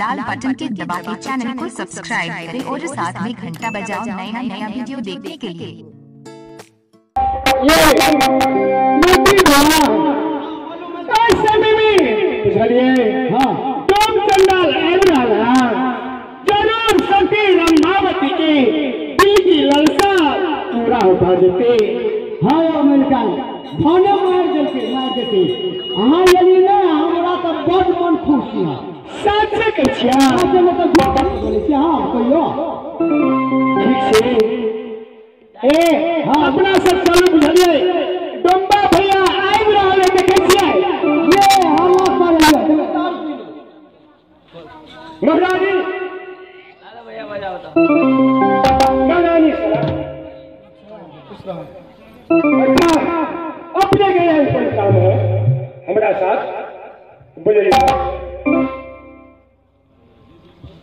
लाल button के दबा के चैनल को सब्सक्राइब करें और साथ में घंटा बजाओ नया वीडियो देखने के लिए। जरूर सती रंगावती के दिल की लालसा पूरा उठा देते। हाँ अमेरिका खाना मार देते हाँ यदि ना हमारा तो बहुत मन खुश है। सच कछिया आज में तो झूठ बोले छी। हाँ कहियो ठीक से ए हाँ अपना सब चलो बुझलिए डोंबा भैया आइ रहले देखे छियै ये हल्ला कर लियो तार महारानी अरे भैया बजाओ तो महारानी अच्छा अपने गए कोई काम है हमारा साथ बोले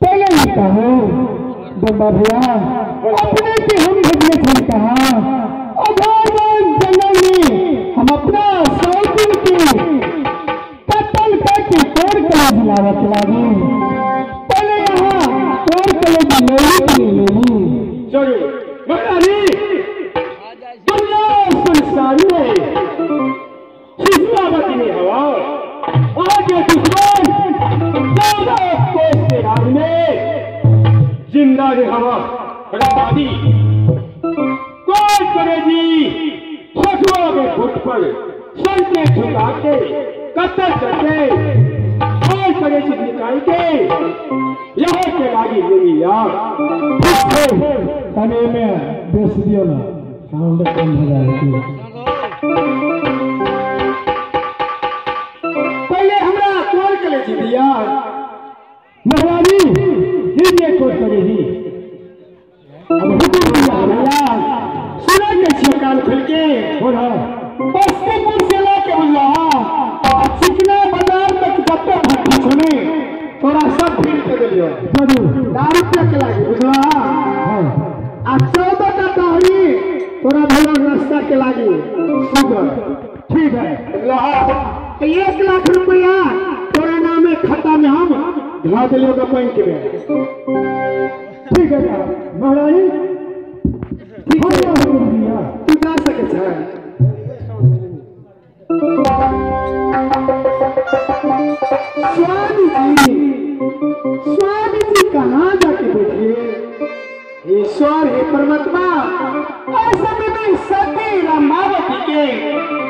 पहले ही कहो डोंबा भैया अपने की हम भेजने थे कहा अभावन जंगल में हम अपना साइकिल की कत्ल करके तोड़ कर बुलावत लागे। पहले यहाँ तोड़ कर लेनी जरूर महारानी दुनिया संसारी है शिशुआवती ने हवा आज ये दुश्मन 14 कोस के राज में जिंदा ने हवा बर्बादी कौन करेगी फसुआ के फुट पर सर पे झुका के कत्ल करके कौन करेगी निकाल के यहाँ के लागी मेरी यार तने में बेच दियो ना साउंड कम हो जाएगी। पहले हमरा कौन करेगी दिया महारानी ये कोई करेगी अब हुकुम दिया भैया सुना के छिए कान खुल के बोला बस्तीपुर से लेके बुझला चिकना बाजार तक जब भट्टी सुने तोरा सब फील कर दियो जरूर दारू पे के लागे बुझला आ 14 का दाहरी तोरा भला रास्ता के लागे सुगर ठीक है बुझला 1 लाख रुपया तोरा नामे खाता में हम ढा दियो बैंक में ठीक है महारानी ठीक है तू जा सके छै स्वामी जी कहाँ जाके बैठिए ईश्वर हे परमात्मा ऐसे में सती रमावती के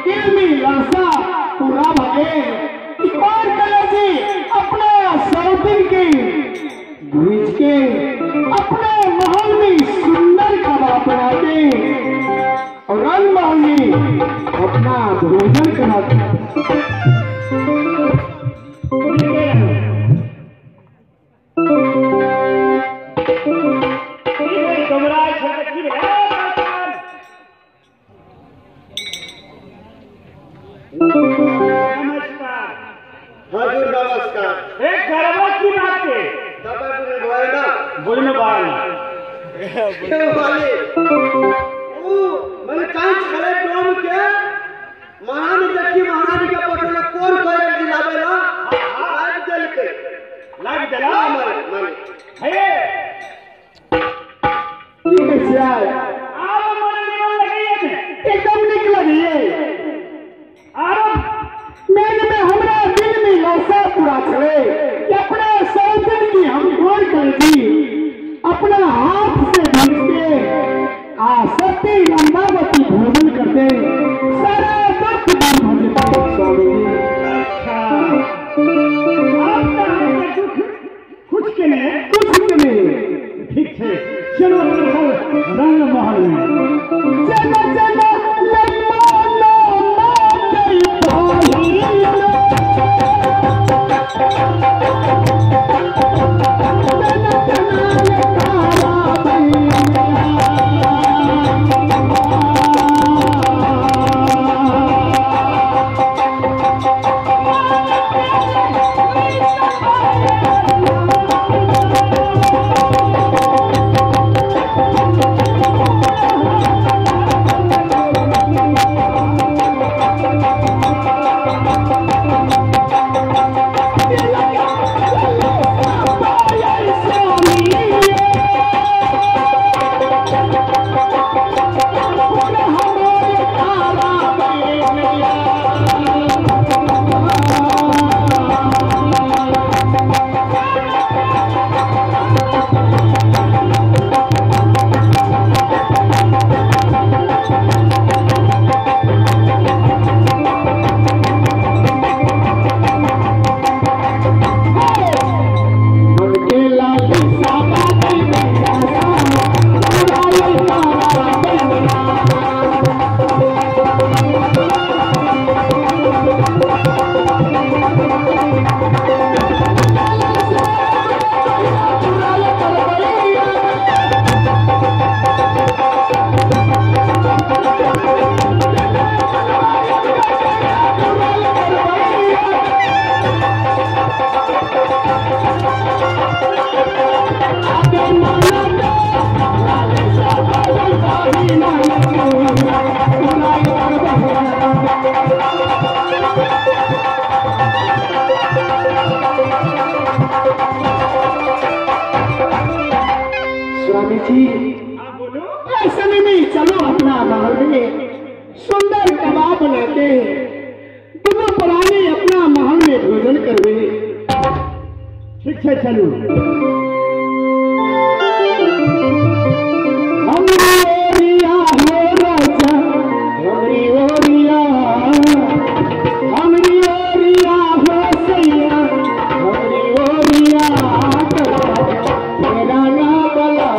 दिल में लालसा पूरा भगे कौन करे जी अपने सौतिन के भूज के अपने महल में सुंदर कला बना के और अनमहल में अपना भोजन कराते हजूर नमस्कार एक गरबा की बात है दादा ने बोला ना बोलने वाला क्यों वाले ओ मैंने कांच खले डोम के महारानी देखी महारानी के पटोला कौन करे दिलावेला आज जल के लाग जला माने है ठीक है यार आरो मन लगी है एकदम निक लगी है आरो मैंने में हमरा दिल में लालसा पूरा चले अपने सौंदर्य की हम गोर करेगी अपना हाथ से भूज के आ सती रंगावती भोजन करते सारा दुख दूर हो जाता है स्वामी जी। कुछ के लिए ठीक है चलो रंग महल में चलो चलो स्वामी जी ऐसे में नहीं, चलो अपना महल में सुंदर कबाब बनाते दोनों प्राणी अपना महल में भोजन करवे। ठीक है चलो। हमरी ओरिया हो राजा, हमरी ओरिया, हमरी ओरिया हो सैया, हमरी ओरिया मेरा ना बला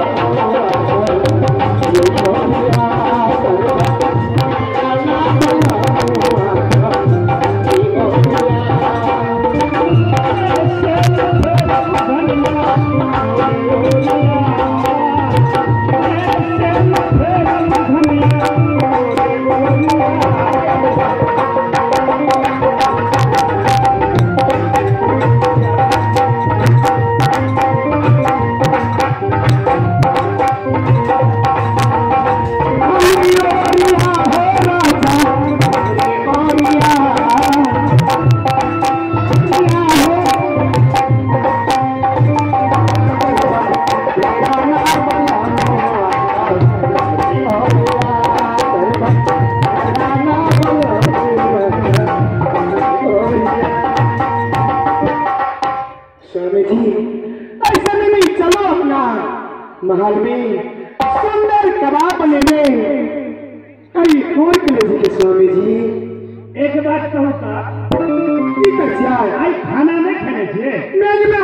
महल में सुंदर कबाब बने कई कोई कलेजी के स्वामी जी। एक बात कहूँ का आई खाना नहीं खाने छे मेज में